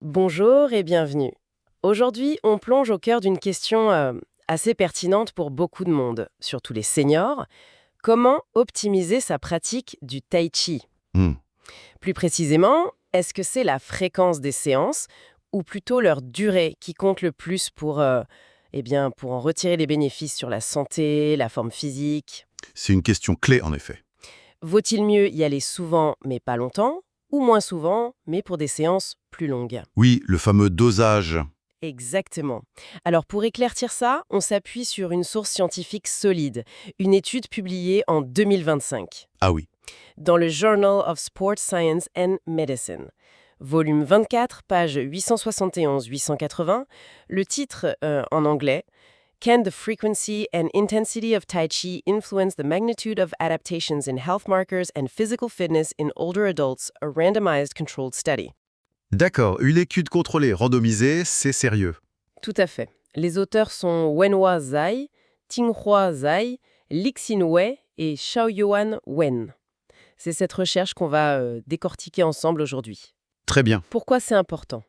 Bonjour et bienvenue. Aujourd'hui, on plonge au cœur d'une question assez pertinente pour beaucoup de monde, surtout les seniors. Comment optimiser sa pratique du tai chi? Hmm. Plus précisément, est-ce que c'est la fréquence des séances ou plutôt leur durée qui compte le plus pour en retirer les bénéfices sur la santé, la forme physique? C'est une question clé, en effet. Vaut-il mieux y aller souvent mais pas longtemps ou moins souvent mais pour des séances plus longues? Oui, le fameux dosage. Exactement. Alors pour éclaircir ça, on s'appuie sur une source scientifique solide, une étude publiée en 2025 Ah oui. dans le Journal of Sport Science and Medicine. Volume 24, page 871-880, le titre en anglais Can the frequency and intensity of Tai Chi influence the magnitude of adaptations in health markers and physical fitness in older adults, a randomized controlled study? D'accord, une étude contrôlée, randomisée, c'est sérieux. Tout à fait. Les auteurs sont Wenhua Zai, Tinghua Zai, Lixin Wei et Xiaoyuan Wen. C'est cette recherche qu'on va décortiquer ensemble aujourd'hui. Très bien. Pourquoi c'est important?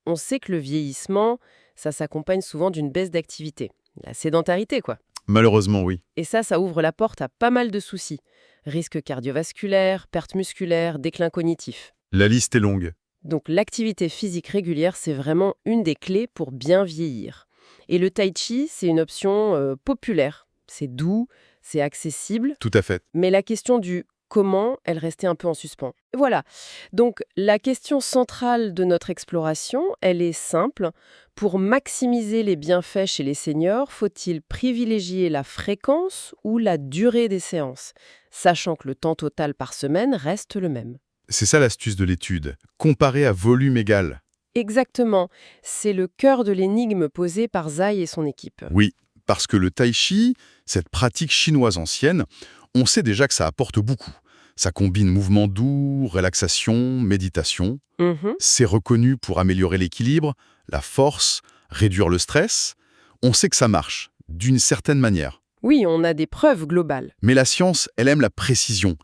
On sait que le vieillissement, ça s'accompagne souvent d'une baisse d'activité. La sédentarité, quoi. Malheureusement, oui. Et ça ouvre la porte à pas mal de soucis. Risques cardiovasculaires, pertes musculaires, déclin cognitif. La liste est longue. Donc l'activité physique régulière, c'est vraiment une des clés pour bien vieillir. Et le tai chi, c'est une option populaire. C'est doux, c'est accessible, Tout à fait. mais la question du comment, elle restait un peu en suspens. Voilà. Donc la question centrale de notre exploration, elle est simple. Pour maximiser les bienfaits chez les seniors, faut-il privilégier la fréquence ou la durée des séances, sachant que le temps total par semaine reste le même? C'est ça l'astuce de l'étude. Comparer à volume égal. Exactement. C'est le cœur de l'énigme posée par Zai et son équipe. Oui, parce que le tai chi, cette pratique chinoise ancienne, on sait déjà que ça apporte beaucoup. Ça combine mouvements doux, relaxation, méditation. Mhm. C'est reconnu pour améliorer l'équilibre, la force, réduire le stress. On sait que ça marche, d'une certaine manière. Oui, on a des preuves globales. Mais la science, elle aime la précision.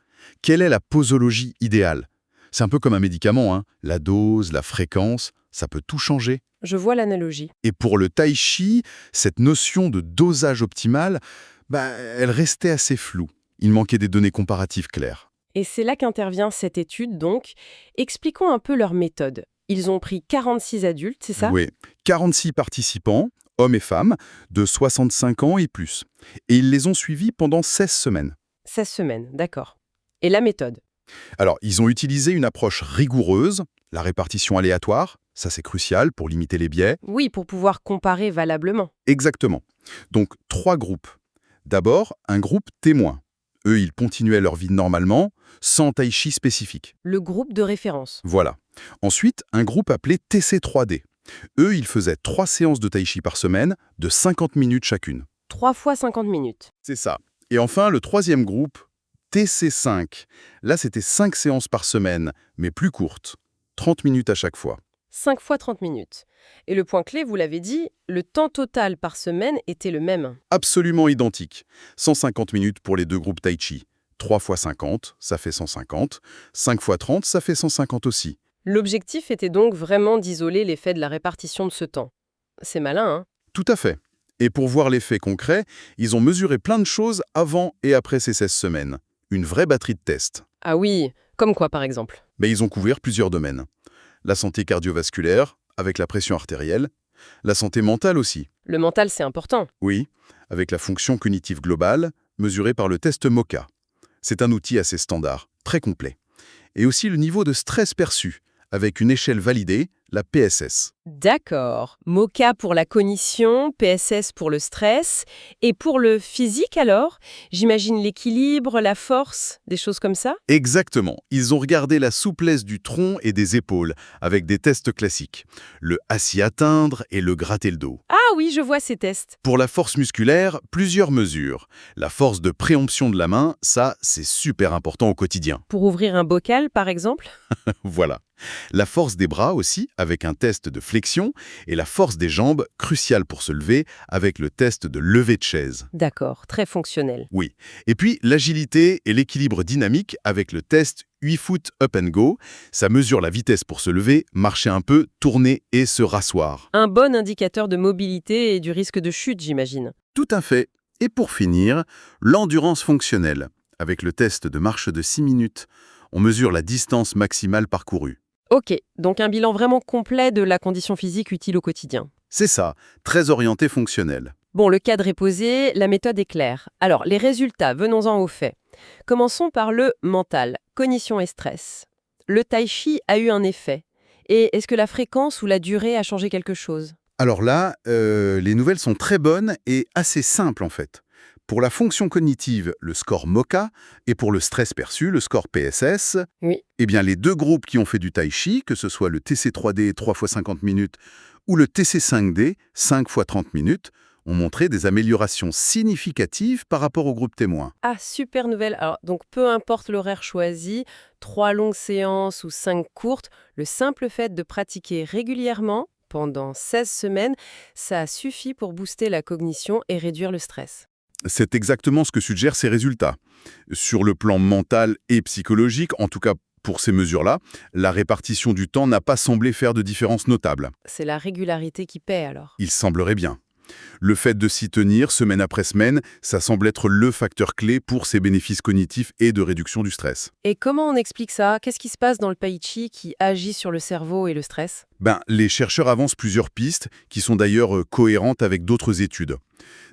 Quelle est la posologie idéale? C'est un peu comme un médicament, hein. La dose, la fréquence, ça peut tout changer. Je vois l'analogie. Et pour le tai chi, cette notion de dosage optimal, elle restait assez floue. Il manquait des données comparatives claires. Et c'est là qu'intervient cette étude, donc. Expliquons un peu leur méthode. Ils ont pris 46 adultes, c'est ça? Oui, 46 participants, hommes et femmes, de 65 ans et plus. Et ils les ont suivis pendant 16 semaines. 16 semaines, d'accord. Et la méthode? Alors, ils ont utilisé une approche rigoureuse, la répartition aléatoire, ça c'est crucial pour limiter les biais. Oui, pour pouvoir comparer valablement. Exactement. Donc, 3 groupes. D'abord, un groupe témoin. Eux, ils continuaient leur vie normalement, sans tai chi spécifique. Le groupe de référence. Voilà. Ensuite, un groupe appelé TC3D. Eux, ils faisaient 3 séances de tai chi par semaine, de 50 minutes chacune. 3 fois 50 minutes. C'est ça. Et enfin, le troisième groupe, TC5. Là, c'était 5 séances par semaine, mais plus courtes. 30 minutes à chaque fois. 5 fois 30 minutes. Et le point clé, vous l'avez dit, le temps total par semaine était le même. Absolument identique. 150 minutes pour les 2 groupes tai chi. 3 fois 50, ça fait 150. 5 fois 30, ça fait 150 aussi. L'objectif était donc vraiment d'isoler l'effet de la répartition de ce temps. C'est malin, hein? Tout à fait. Et pour voir l'effet concret, ils ont mesuré plein de choses avant et après ces 16 semaines. Une vraie batterie de tests. Ah oui, comme quoi par exemple? Mais ils ont couvert plusieurs domaines. La santé cardiovasculaire, avec la pression artérielle. La santé mentale aussi. Le mental, c'est important. Oui, avec la fonction cognitive globale, mesurée par le test MoCA. C'est un outil assez standard, très complet. Et aussi le niveau de stress perçu, avec une échelle validée, la PSS. D'accord. MoCA pour la cognition, PSS pour le stress. Et pour le physique alors? J'imagine l'équilibre, la force, des choses comme ça? Exactement. Ils ont regardé la souplesse du tronc et des épaules, avec des tests classiques. Le assis atteindre et le gratter le dos. Ah oui, je vois ces tests. Pour la force musculaire, plusieurs mesures. La force de préemption de la main, ça, c'est super important au quotidien. Pour ouvrir un bocal, par exemple? Voilà. La force des bras aussi, avec un test de flexion, et la force des jambes, cruciale pour se lever, avec le test de levée de chaise. D'accord, très fonctionnel. Oui. Et puis, l'agilité et l'équilibre dynamique avec le test 8 foot up and go, ça mesure la vitesse pour se lever, marcher un peu, tourner et se rasseoir. Un bon indicateur de mobilité et du risque de chute, j'imagine. Tout à fait. Et pour finir, l'endurance fonctionnelle. Avec le test de marche de 6 minutes, on mesure la distance maximale parcourue. Ok, donc un bilan vraiment complet de la condition physique utile au quotidien. C'est ça, très orienté fonctionnel. Bon, le cadre est posé, la méthode est claire. Alors, les résultats, venons-en aux faits. Commençons par le mental, cognition et stress. Le tai chi a eu un effet. Et est-ce que la fréquence ou la durée a changé quelque chose? Alors là, les nouvelles sont très bonnes et assez simples en fait. Pour la fonction cognitive, le score MoCA, et pour le stress perçu, le score PSS, Oui. eh bien les deux groupes qui ont fait du tai chi, que ce soit le TC3D 3 x 50 minutes ou le TC5D 5 x 30 minutes, ont montré des améliorations significatives par rapport au groupe témoin. Ah, super nouvelle. Alors, donc, peu importe l'horaire choisi, 3 longues séances ou 5 courtes, le simple fait de pratiquer régulièrement, pendant 16 semaines, ça suffit pour booster la cognition et réduire le stress. C'est exactement ce que suggèrent ces résultats. Sur le plan mental et psychologique, en tout cas pour ces mesures-là, la répartition du temps n'a pas semblé faire de différence notable. C'est la régularité qui paie alors. Il semblerait bien. Le fait de s'y tenir semaine après semaine, ça semble être le facteur clé pour ces bénéfices cognitifs et de réduction du stress. Et comment on explique ça? Qu'est-ce qui se passe dans le tai chi qui agit sur le cerveau et le stress? Les chercheurs avancent plusieurs pistes qui sont d'ailleurs cohérentes avec d'autres études.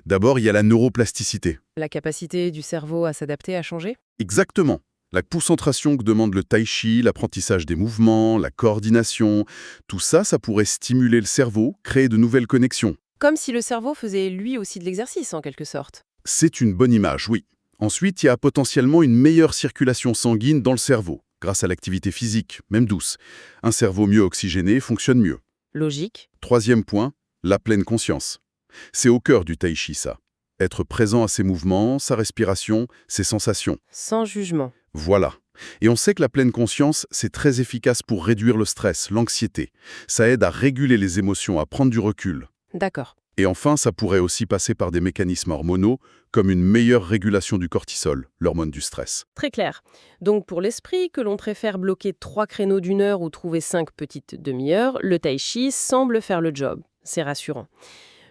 D'abord, il y a la neuroplasticité. La capacité du cerveau à s'adapter a changé? Exactement. La concentration que demande le tai chi, l'apprentissage des mouvements, la coordination, tout ça, ça pourrait stimuler le cerveau, créer de nouvelles connexions. Comme si le cerveau faisait lui aussi de l'exercice en quelque sorte. C'est une bonne image, oui. Ensuite, il y a potentiellement une meilleure circulation sanguine dans le cerveau, grâce à l'activité physique, même douce. Un cerveau mieux oxygéné fonctionne mieux. Logique. Troisième point, la pleine conscience. C'est au cœur du tai chi, ça. Être présent à ses mouvements, sa respiration, ses sensations. Sans jugement. Voilà. Et on sait que la pleine conscience, c'est très efficace pour réduire le stress, l'anxiété. Ça aide à réguler les émotions, à prendre du recul. D'accord. Et enfin, ça pourrait aussi passer par des mécanismes hormonaux, comme une meilleure régulation du cortisol, l'hormone du stress. Très clair. Donc pour l'esprit, que l'on préfère bloquer 3 créneaux d'1 heure ou trouver 5 petites demi-heures, le tai chi semble faire le job. C'est rassurant.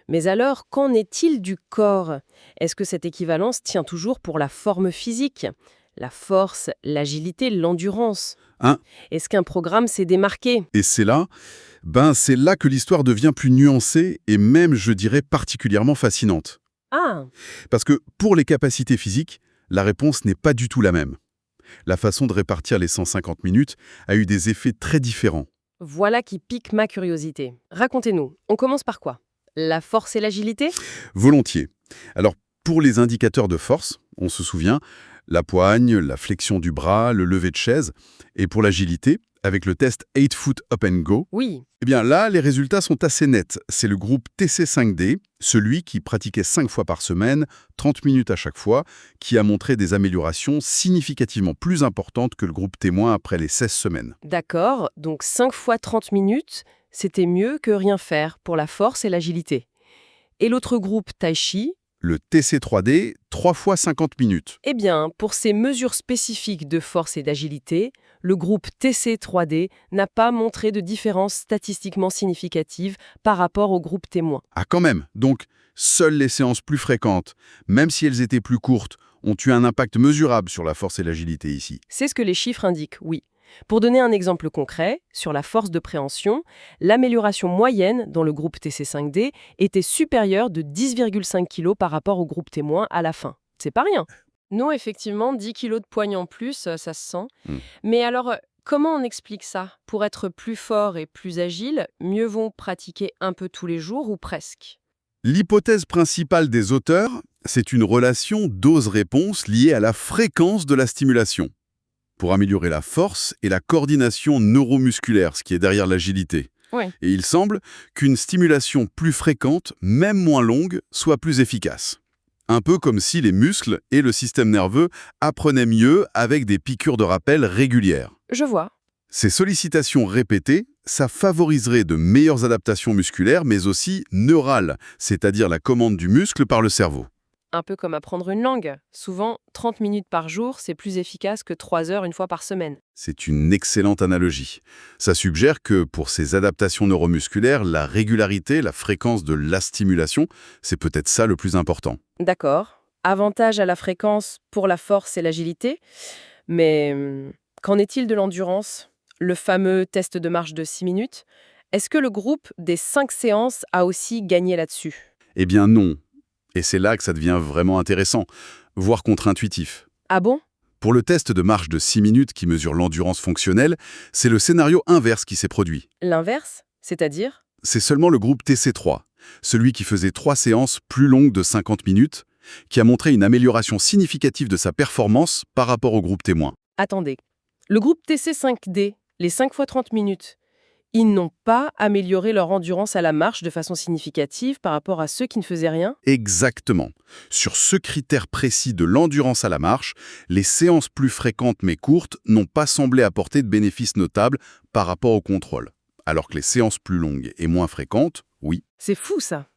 Mais alors, qu'en est-il du corps? Est-ce que cette équivalence tient toujours pour la forme physique? La force, l'agilité, l'endurance? Hein? Est-ce qu'un programme s'est démarqué? Et c'est là que l'histoire devient plus nuancée et même, je dirais, particulièrement fascinante. Ah, Parce que pour les capacités physiques, la réponse n'est pas du tout la même. La façon de répartir les 150 minutes a eu des effets très différents. voilà qui pique ma curiosité. Racontez-nous, on commence par quoi? La force et l'agilité? Volontiers. Alors, pour les indicateurs de force, on se souvient, la poigne, la flexion du bras, le lever de chaise. Et pour l'agilité, avec le test 8 foot up and go, Oui. eh bien là, les résultats sont assez nets. C'est le groupe TC5D, celui qui pratiquait 5 fois par semaine, 30 minutes à chaque fois, qui a montré des améliorations significativement plus importantes que le groupe témoin après les 16 semaines. D'accord, donc 5 fois 30 minutes, c'était mieux que rien faire pour la force et l'agilité. Et l'autre groupe tai chi? Le TC3D, 3 fois 50 minutes. Eh bien, pour ces mesures spécifiques de force et d'agilité, le groupe TC3D n'a pas montré de différence statistiquement significative par rapport au groupe témoin. Ah quand même, donc seules les séances plus fréquentes, même si elles étaient plus courtes, ont eu un impact mesurable sur la force et l'agilité ici. C'est ce que les chiffres indiquent, oui. Pour donner un exemple concret, sur la force de préhension, l'amélioration moyenne dans le groupe TC5D était supérieure de 10,5 kg par rapport au groupe témoin à la fin. C'est pas rien. Non, effectivement, 10 kg de poigne en plus, ça se sent. Mais alors, comment on explique ça? Pour être plus fort et plus agile, mieux vaut pratiquer un peu tous les jours ou presque? L'hypothèse principale des auteurs, c'est une relation dose-réponse liée à la fréquence de la stimulation, pour améliorer la force et la coordination neuromusculaire, ce qui est derrière l'agilité. Ouais. Et il semble qu'une stimulation plus fréquente, même moins longue, soit plus efficace. Un peu comme si les muscles et le système nerveux apprenaient mieux avec des piqûres de rappel régulières. Je vois. Ces sollicitations répétées, ça favoriserait de meilleures adaptations musculaires, mais aussi neurales, c'est-à-dire la commande du muscle par le cerveau. Un peu comme apprendre une langue. Souvent, 30 minutes par jour, c'est plus efficace que 3 heures une fois par semaine. C'est une excellente analogie. Ça suggère que pour ces adaptations neuromusculaires, la régularité, la fréquence de la stimulation, c'est peut-être ça le plus important. D'accord. Avantage à la fréquence pour la force et l'agilité. Mais qu'en est-il de l'endurance? Le fameux test de marche de 6 minutes? Est-ce que le groupe des 5 séances a aussi gagné là-dessus? Eh bien non. Et c'est là que ça devient vraiment intéressant, voire contre-intuitif. Ah bon? Pour le test de marche de 6 minutes qui mesure l'endurance fonctionnelle, c'est le scénario inverse qui s'est produit. L'inverse? C'est-à-dire? C'est seulement le groupe TC3, celui qui faisait 3 séances plus longues de 50 minutes, qui a montré une amélioration significative de sa performance par rapport au groupe témoin. Attendez. Le groupe TC5D, les 5 fois 30 minutes, ils n'ont pas amélioré leur endurance à la marche de façon significative par rapport à ceux qui ne faisaient rien? Exactement. Sur ce critère précis de l'endurance à la marche, les séances plus fréquentes mais courtes n'ont pas semblé apporter de bénéfices notables par rapport au contrôle. Alors que les séances plus longues et moins fréquentes, oui. C'est fou ça.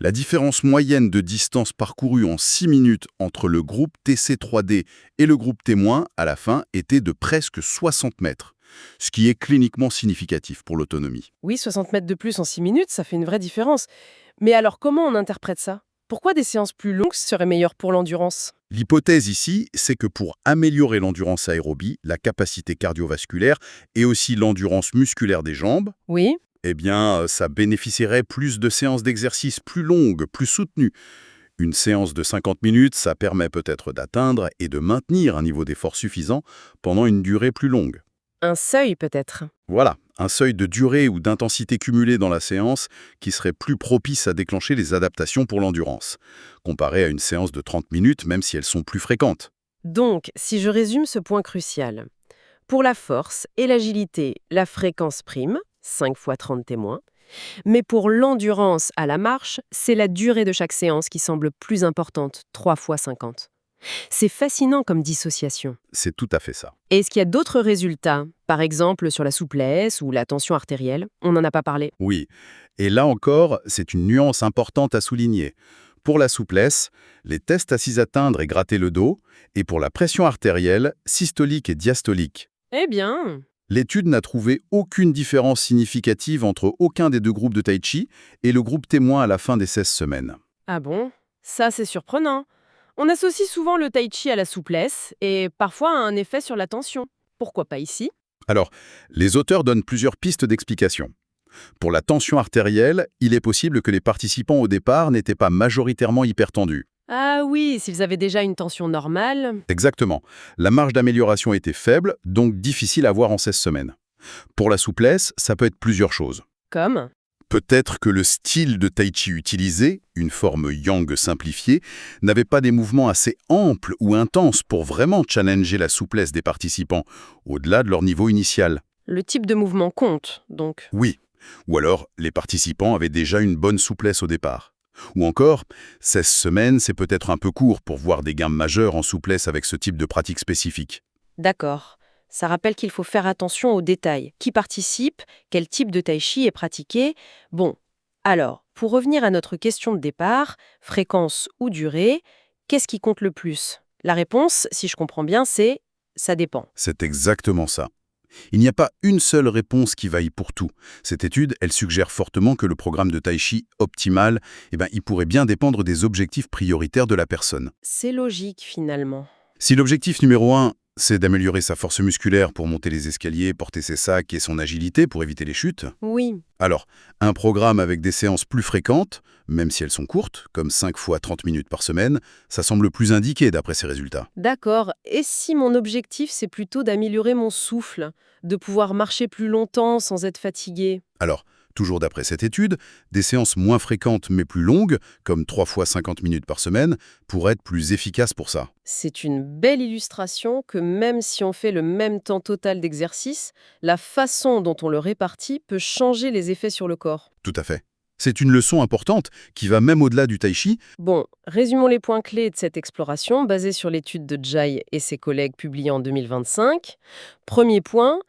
La différence moyenne de distance parcourue en 6 minutes entre le groupe TC3D et le groupe témoin, à la fin, était de presque 60 mètres, ce qui est cliniquement significatif pour l'autonomie. Oui, 60 mètres de plus en 6 minutes, ça fait une vraie différence. Mais alors comment on interprète ça? Pourquoi des séances plus longues seraient meilleures pour l'endurance? L'hypothèse ici, c'est que pour améliorer l'endurance aérobie, la capacité cardiovasculaire et aussi l'endurance musculaire des jambes, Oui. eh bien, ça bénéficierait plus de séances d'exercice plus longues, plus soutenues. Une séance de 50 minutes, ça permet peut-être d'atteindre et de maintenir un niveau d'effort suffisant pendant une durée plus longue. Un seuil peut-être. Voilà, un seuil de durée ou d'intensité cumulée dans la séance qui serait plus propice à déclencher les adaptations pour l'endurance, comparé à une séance de 30 minutes, même si elles sont plus fréquentes. Donc, si je résume ce point crucial, pour la force et l'agilité, la fréquence prime, 5 fois 30 témoins, mais pour l'endurance à la marche, c'est la durée de chaque séance qui semble plus importante, 3 fois 50. C'est fascinant comme dissociation. C'est tout à fait ça. Et est-ce qu'il y a d'autres résultats, par exemple sur la souplesse ou la tension artérielle? On n'en a pas parlé. Oui, et là encore, c'est une nuance importante à souligner. Pour la souplesse, les tests assises à atteindre et gratter le dos, et pour la pression artérielle, systolique et diastolique. Eh bien, L'étude n'a trouvé aucune différence significative entre aucun des deux groupes de Tai Chi et le groupe témoin à la fin des 16 semaines. ah bon? Ça, c'est surprenant. On associe souvent le tai chi à la souplesse et parfois à un effet sur la tension. Pourquoi pas ici? Alors, les auteurs donnent plusieurs pistes d'explication. Pour la tension artérielle, il est possible que les participants au départ n'étaient pas majoritairement hypertendus. Ah oui, s'ils avaient déjà une tension normale. Exactement. La marge d'amélioration était faible, donc difficile à voir en 16 semaines. Pour la souplesse, ça peut être plusieurs choses. Comme? Peut-être que le style de tai chi utilisé, une forme yang simplifiée, n'avait pas des mouvements assez amples ou intenses pour vraiment challenger la souplesse des participants, au-delà de leur niveau initial. Le type de mouvement compte, donc. Oui. Ou alors, les participants avaient déjà une bonne souplesse au départ. Ou encore, 16 semaines, c'est peut-être un peu court pour voir des gains majeurs en souplesse avec ce type de pratique spécifique. D'accord. Ça rappelle qu'il faut faire attention aux détails. Qui participe? Quel type de tai chi est pratiqué? Bon, alors, pour revenir à notre question de départ, fréquence ou durée, qu'est-ce qui compte le plus? La réponse, si je comprends bien, c'est ça dépend. C'est exactement ça. Il n'y a pas une seule réponse qui vaille pour tout. Cette étude, elle suggère fortement que le programme de Tai Chi optimal, il pourrait bien dépendre des objectifs prioritaires de la personne. C'est logique finalement. Si l'objectif numéro 1, c'est d'améliorer sa force musculaire pour monter les escaliers, porter ses sacs et son agilité pour éviter les chutes, Oui, alors un programme avec des séances plus fréquentes, même si elles sont courtes, comme 5 fois 30 minutes par semaine, ça semble plus indiqué d'après ces résultats. d'accord. Et si mon objectif, c'est plutôt d'améliorer mon souffle, de pouvoir marcher plus longtemps sans être fatigué? Alors, toujours d'après cette étude, des séances moins fréquentes mais plus longues, comme 3 fois 50 minutes par semaine, pourraient être plus efficaces pour ça. C'est une belle illustration que même si on fait le même temps total d'exercice, la façon dont on le répartit peut changer les effets sur le corps. Tout à fait. C'est une leçon importante qui va même au-delà du tai chi. Bon, résumons les points clés de cette exploration basée sur l'étude de Jai et ses collègues publiée en 2025. Premier point,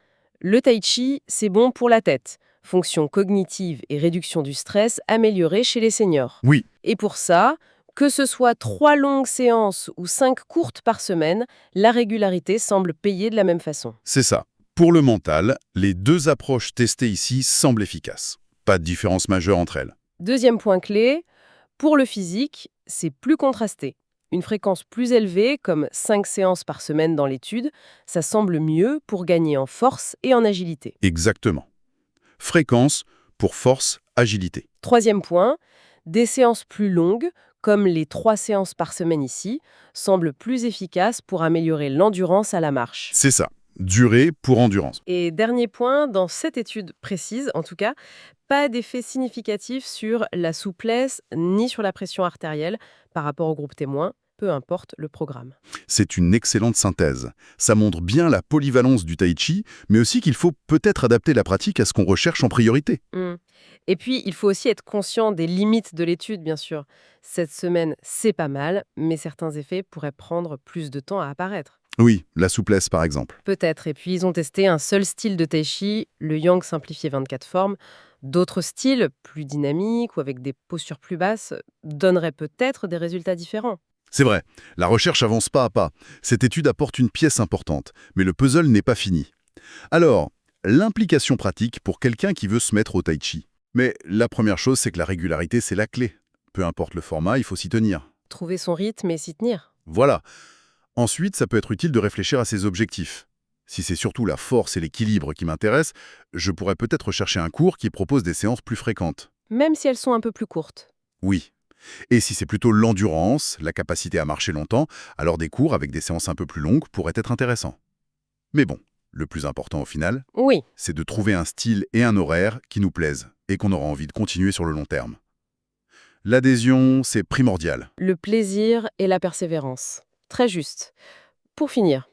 le tai chi, c'est bon pour la tête. Fonction cognitive et réduction du stress améliorée chez les seniors. Oui, Et pour ça, Que ce soit 3 longues séances ou 5 courtes par semaine, la régularité semble payer de la même façon. C'est ça. Pour le mental, les deux approches testées ici semblent efficaces. Pas de différence majeure entre elles. Deuxième point clé, pour le physique, c'est plus contrasté. Une fréquence plus élevée, comme 5 séances par semaine dans l'étude, ça semble mieux pour gagner en force et en agilité. Exactement. Fréquence pour force, agilité. Troisième point, des séances plus longues, comme les 3 séances par semaine ici, semblent plus efficaces pour améliorer l'endurance à la marche. C'est ça. Durée pour endurance. Et dernier point, dans cette étude précise, en tout cas, pas d'effet significatif sur la souplesse ni sur la pression artérielle par rapport au groupe témoin, peu importe le programme. C'est une excellente synthèse. Ça montre bien la polyvalence du tai chi, mais aussi qu'il faut peut-être adapter la pratique à ce qu'on recherche en priorité. Et puis, il faut aussi être conscient des limites de l'étude, bien sûr. Cette semaine, c'est pas mal, mais certains effets pourraient prendre plus de temps à apparaître. Oui, la souplesse par exemple. Peut-être. Et puis, ils ont testé un seul style de tai chi, le yang simplifié 24 formes. D'autres styles, plus dynamiques ou avec des postures plus basses, donneraient peut-être des résultats différents. C'est vrai, la recherche avance pas à pas. Cette étude apporte une pièce importante, mais le puzzle n'est pas fini. Alors, l'implication pratique pour quelqu'un qui veut se mettre au tai chi. Mais la première chose, c'est que la régularité, c'est la clé. Peu importe le format, il faut s'y tenir. Trouver son rythme et s'y tenir. Voilà. Ensuite, ça peut être utile de réfléchir à ses objectifs. Si c'est surtout la force et l'équilibre qui m'intéressent, je pourrais peut-être rechercher un cours qui propose des séances plus fréquentes. Même si elles sont un peu plus courtes. Oui. Et si c'est plutôt l'endurance, la capacité à marcher longtemps, alors des cours avec des séances un peu plus longues pourraient être intéressants. Mais bon, le plus important au final, Oui. c'est de trouver un style et un horaire qui nous plaisent et qu'on aura envie de continuer sur le long terme. L'adhésion, c'est primordial. Le plaisir et la persévérance. Très juste. Pour finir,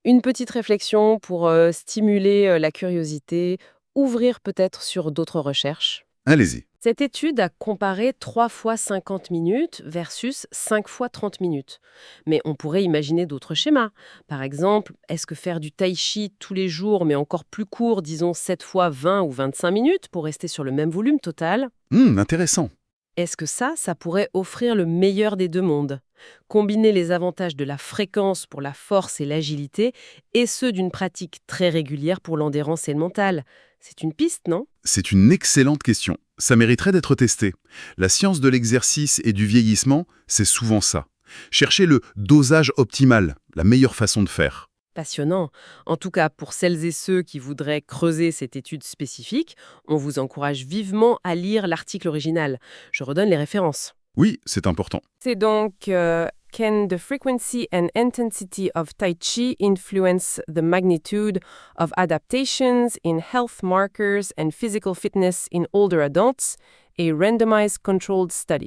une petite réflexion pour stimuler la curiosité, ouvrir peut-être sur d'autres recherches. Allez-y. Cette étude a comparé 3 fois 50 minutes versus 5 fois 30 minutes. Mais on pourrait imaginer d'autres schémas. Par exemple, est-ce que faire du tai chi tous les jours, mais encore plus court, disons 7 fois 20 ou 25 minutes, pour rester sur le même volume total, Intéressant. est-ce que ça pourrait offrir le meilleur des deux mondes? Combiner les avantages de la fréquence pour la force et l'agilité et ceux d'une pratique très régulière pour l'endurance et le mental. C'est une piste, non? C'est une excellente question. Ça mériterait d'être testé. La science de l'exercice et du vieillissement, c'est souvent ça. Chercher le dosage optimal, la meilleure façon de faire. Passionnant. En tout cas, pour celles et ceux qui voudraient creuser cette étude spécifique, on vous encourage vivement à lire l'article original. Je redonne les références. Oui, c'est important. C'est donc Can the frequency and intensity of Tai Chi influence the magnitude of adaptations in health markers and physical fitness in older adults? A randomized controlled study.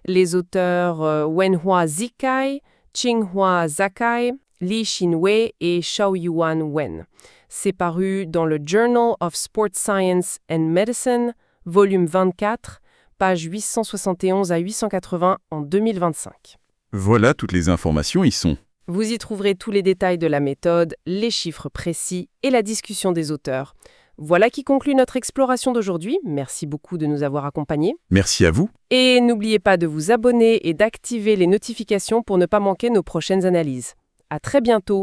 Les auteurs Wenhua Zikai, Qinghua Zakai, Li Xinwei et Xiaoyuan Wen. C'est paru dans le Journal of Sport Science and Medicine, volume 24, pages 871 à 880 en 2025. Voilà, toutes les informations y sont. Vous y trouverez tous les détails de la méthode, les chiffres précis et la discussion des auteurs. Voilà qui conclut notre exploration d'aujourd'hui. Merci beaucoup de nous avoir accompagnés. Merci à vous. Et n'oubliez pas de vous abonner et d'activer les notifications pour ne pas manquer nos prochaines analyses. À très bientôt.